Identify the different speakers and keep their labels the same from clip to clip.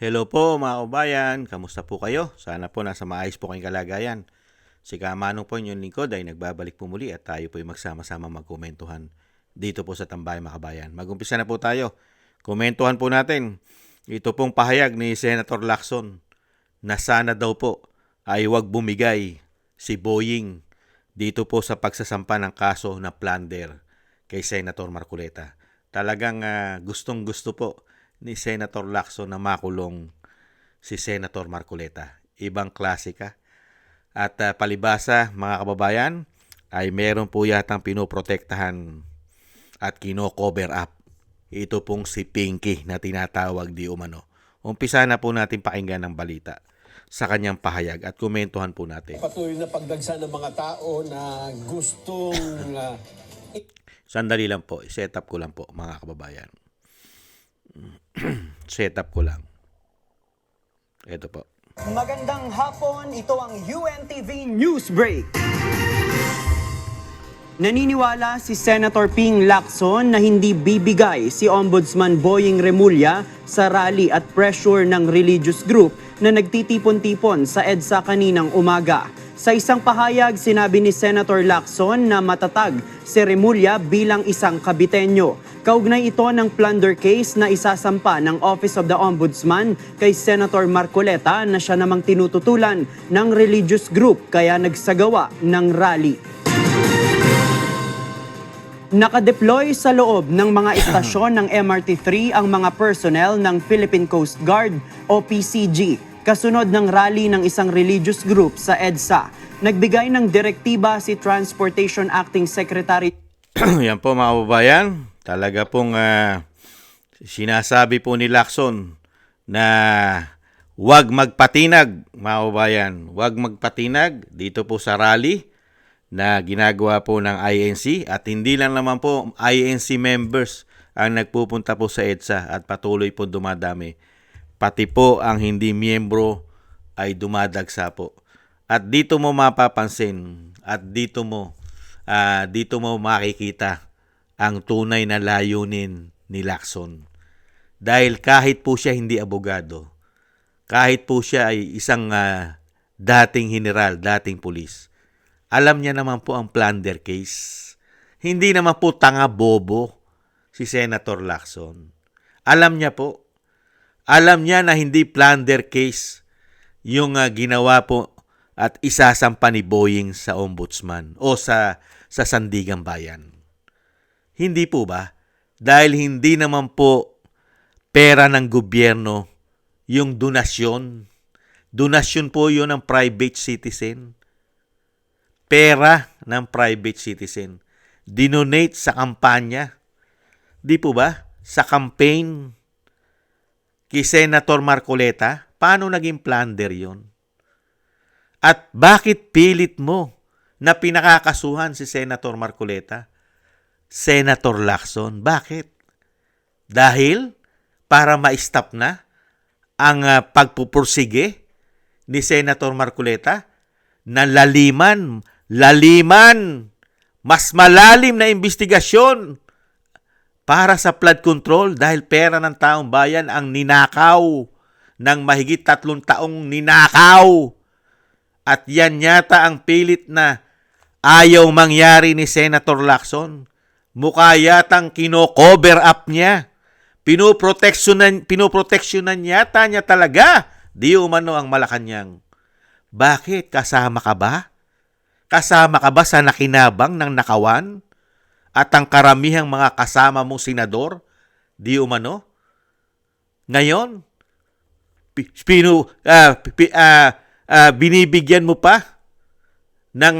Speaker 1: Hello po mga kabayan, kamusta po kayo? Sana po nasa maayos po kayong kalagayan. Si Kamanong po inyong lingkod ay nagbabalik po muli at tayo po ay magsama-sama magkomentuhan dito po sa Tambayan mga kabayan. Mag-umpisa na po tayo. Komentuhan po natin. Ito pong pahayag ni Senator Lacson na sana daw po ay huwag bumigay si Boying dito po sa pagsasampa ng kaso na plunder kay Senator Marcoleta. Talagang gustong gusto po ni Senator Lacson na makulong si Senator Marcoleta. Ibang klasika. At palibasa, mga kababayan, ay meron po yatang pinoprotektahan at kino-cover up. Ito pong si Pinky na tinatawag di umano. Umpisa na po natin pakinggan ng balita sa kanyang pahayag at komentuhan po natin.
Speaker 2: Patuloy na pagdagsa ng mga tao na gustong
Speaker 1: Sandali lang po, set up ko lang po mga kababayan. Set up ko lang. Ito po.
Speaker 3: Magandang hapon, ito ang UNTV News Break. Naniniwala si Senator Ping Lacson na hindi bibigay si Ombudsman Boying Remulla sa rally at pressure ng religious group na nagtitipon-tipon sa EDSA kaninang umaga. Sa isang pahayag, sinabi ni Senator Lacson na matatag si Remulla bilang isang Kabitenyo. Kaugnay ito ng plunder case na isasampa ng Office of the Ombudsman kay Senator Marcoleta na siya namang tinututulan ng religious group kaya nagsagawa ng rally. Nakadeploy sa loob ng mga istasyon ng MRT-3 ang mga personnel ng Philippine Coast Guard o PCG kasunod ng rally ng isang religious group sa EDSA. Nagbigay ng direktiba si Transportation Acting Secretary.
Speaker 1: Yan po mga kababayan, talaga pong sinasabi po ni Lacson na huwag magpatinag mga kababayan, huwag magpatinag dito po sa rally na ginagawa po ng INC at hindi lang naman po INC members ang nagpupunta po sa EDSA at patuloy po dumadami. Pati po ang hindi miyembro ay dumadagsa po. At dito mo mapapansin at dito mo makikita ang tunay na layunin ni Lacson. Dahil kahit po siya hindi abogado, kahit po siya ay isang dating general, dating pulis, alam niya naman po ang plunder case. Hindi naman po tanga bobo si Senator Lacson. Alam niya po. Alam niya na hindi plunder case yung ginawa po at isasampa ni Boying sa ombudsman o sa Sandigang Bayan. Hindi po ba? Dahil hindi naman po pera ng gobyerno yung donasyon. Donasyon po yun ng private citizen. Pera ng private citizen. Dinonate sa kampanya. Di po ba? Sa campaign kay Senator Marcoleta. Paano naging plunder yun? At bakit pilit mo na pinakakasuhan si Senator Marcoleta? Senator Lacson, bakit? Dahil para ma-stop na ang pagpupursige ni Senator Marcoleta na mas malalim na investigasyon para sa flood control dahil pera ng taong bayan ang ninakaw ng mahigit 3 taong ninakaw. At yan yata ang pilit na ayaw mangyari ni Senator Lacson. Mukha yatang kino-cover up niya. Pinoproteksyonan yata niya talaga. Di umano ang Malacanang. Bakit? Kasama ka ba? Kasama ka ba sa nakinabang ng nakawan? At ang karamihang mga kasama mong senador? Di umano? Ngayon, binibigyan mo pa ng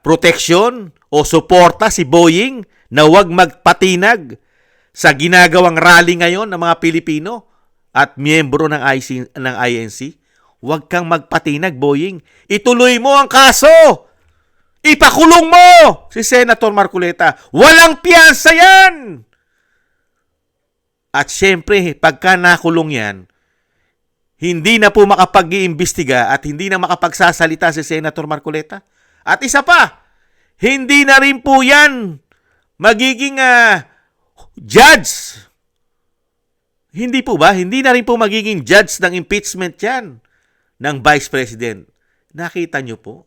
Speaker 1: proteksyon o suporta si Boying na huwag magpatinag sa ginagawang rally ngayon ng mga Pilipino at miyembro ng INC. Huwag kang magpatinag, Boying. Ituloy mo ang kaso. Ipakulong mo si Senator Marcoleta. Walang piyansa yan. At syempre, pagka nakulong yan, hindi na po makapag-iimbestiga at hindi na makapagsasalita si Senator Marcoleta. At isa pa, hindi na rin po yan magiging judge. Hindi po ba? Hindi na rin po magiging judge ng impeachment yan ng Vice President. Nakita nyo po?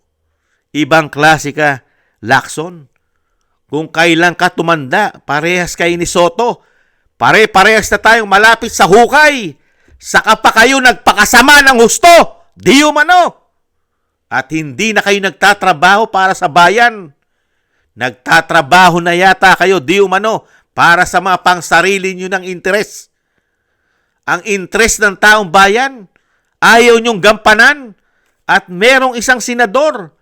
Speaker 1: Ibang klase ka, Lacson. Kung kailan ka tumanda, parehas kayo ni Soto. Pare-parehas na tayong malapit sa hukay. Saka pa kayo nagpakasama ng husto. Di umano. At hindi na kayo nagtatrabaho para sa bayan. Nagtatrabaho na yata kayo, di umano, para sa mga pangsarili nyo ng interes. Ang interes ng taong bayan, ayaw nyong gampanan. At merong isang senador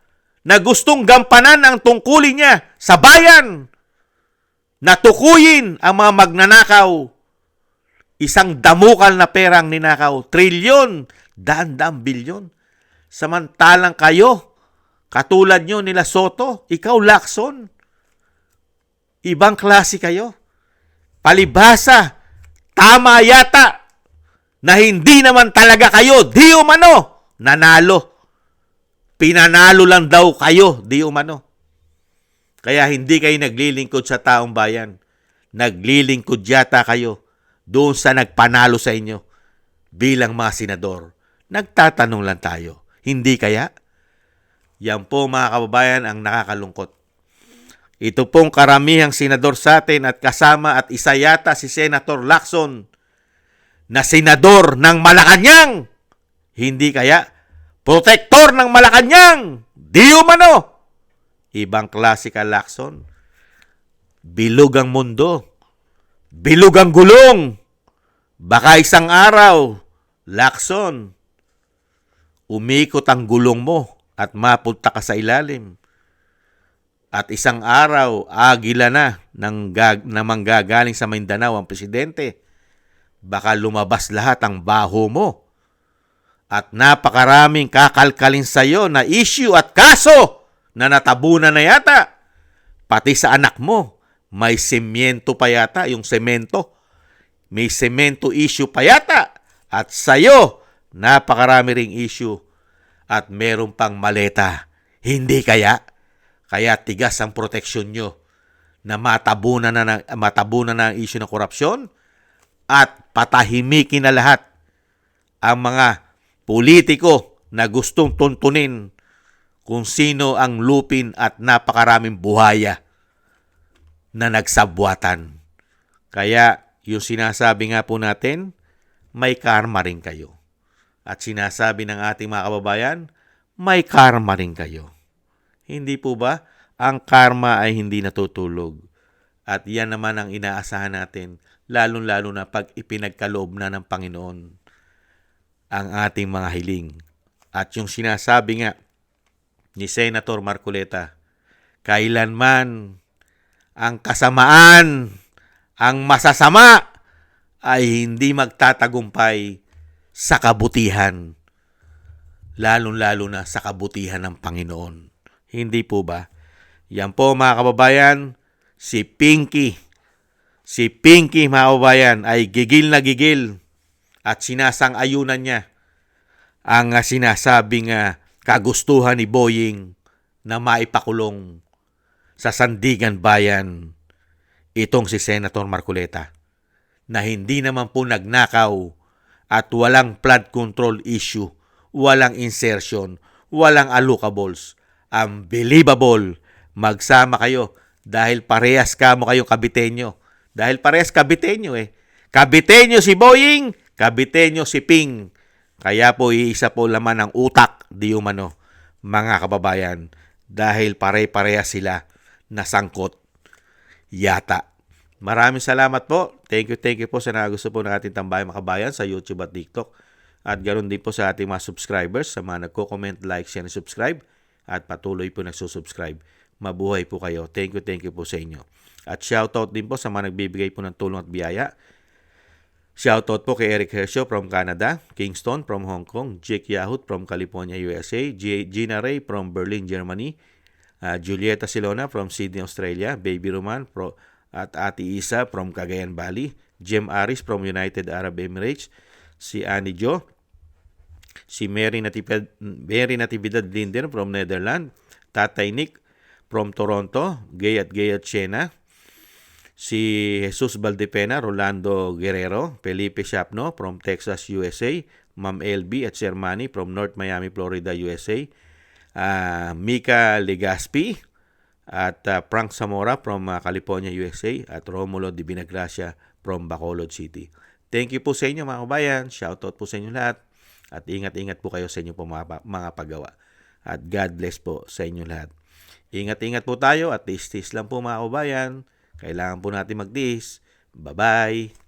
Speaker 1: na gustong gampanan ang tungkulin niya sa bayan. Natukuyin ang mga magnanakaw. Isang damukal na perang ninakaw. Trilyon, daan-daang bilyon. Samantalang kayo, katulad nyo nila Soto, ikaw Lacson, ibang klase kayo. Palibhasa, tama yata na hindi naman talaga kayo, di umano, nanalo. Pinanalo lang daw kayo, di umano. Kaya hindi kayo naglilingkod sa taong bayan. Naglilingkod yata kayo doon sa nagpanalo sa inyo bilang mga senador. Nagtatanong lang tayo, hindi kaya? Yan po mga kababayan ang nakakalungkot. Ito pong karamihang senador sa atin at kasama at isa yata si Senator Lacson na senador ng Malacanang. Hindi kaya? Protektor ng Malacanang. Di umano. Ibang klase ka, Lacson. Bilog ang mundo. Bilog ang gulong. Baka isang araw, Lacson, umikot ang gulong mo at mapunta ka sa ilalim. At isang araw, agila na na manggagaling sa Mindanao ang presidente. Baka lumabas lahat ang baho mo. At napakaraming kakalkalin sa iyo na issue at kaso na natabunan na yata. Pati sa anak mo, may semento pa yata, yung semento. May semento issue pa yata. At sa iyo, napakarami ring issue. At meron pang maleta. Hindi kaya? Kaya tigas ang proteksyon nyo na matabunan na ang issue ng korupsyon at patahimikin na lahat ang mga politiko na gustong tuntunin kung sino ang lupin at napakaraming buhaya na nagsabwatan. Kaya yung sinasabi nga po natin, may karma rin kayo. At sinasabi ng ating mga kababayan, may karma rin kayo. Hindi po ba? Ang karma ay hindi natutulog. At yan naman ang inaasahan natin, lalong-lalo na pag ipinagkaloob na ng Panginoon ang ating mga hiling. At yung sinasabi nga ni Senator Marcoleta, kailanman ang kasamaan, ang masasama ay hindi magtatagumpay sa kabutihan, lalong-lalo na sa kabutihan ng Panginoon. Hindi po ba? Yan po mga kababayan, si Pinky mga kababayan ay gigil na gigil at sinasang-ayunan niya ang sinasabing kagustuhan ni Boying na maipakulong sa Sandigan Bayan itong si Senator Marcoleta na hindi naman po nagnakaw at walang flood control issue, walang insertion, walang allocables. Unbelievable. Magsama kayo dahil parehas kamo kayong Kabitenyo. Dahil parehas Kabitenyo eh. Kabitenyo si Boying, Kabitenyo si Ping. Kaya po iisa po laman ang utak, di umano, mga kababayan. Dahil pare-parehas sila nasangkot yata. Maraming salamat po. Thank you po sa nagusto po ng ating tambayang makabayan sa YouTube at TikTok. At ganoon din po sa ating mga subscribers, sa mga nagko-comment, like, share, and subscribe. At patuloy po nagsusubscribe. Mabuhay po kayo. Thank you po sa inyo. At shoutout din po sa mga nagbibigay po ng tulong at biyaya. Shoutout po kay Eric Hershio from Canada, Kingston from Hong Kong, Jake Yahut from California, USA, Gina Ray from Berlin, Germany, Julieta Silona from Sydney, Australia, Baby Roman at Ate Isa from Cagayan Valley, Jem Aris from United Arab Emirates, si Annie Jo, si Mary Natividad Linden from Netherlands, Tatay Nick from Toronto, Gay at Siena, si Jesus Valdepena, Rolando Guerrero, Felipe Shapno from Texas, USA, Ma'am LB at Sir Manny from North Miami, Florida, USA, Mika Legaspi at Frank Zamora from California, USA at Romulo Di Binagracia from Bacolod City. Thank you po sa inyo mga kabayan. Shoutout po sa inyo lahat. At ingat-ingat po kayo sa inyo po mga paggawa. At God bless po sa inyo lahat. Ingat-ingat po tayo at tiis-tiis lang po mga kabayan. Kailangan po natin magtiis. Bye-bye!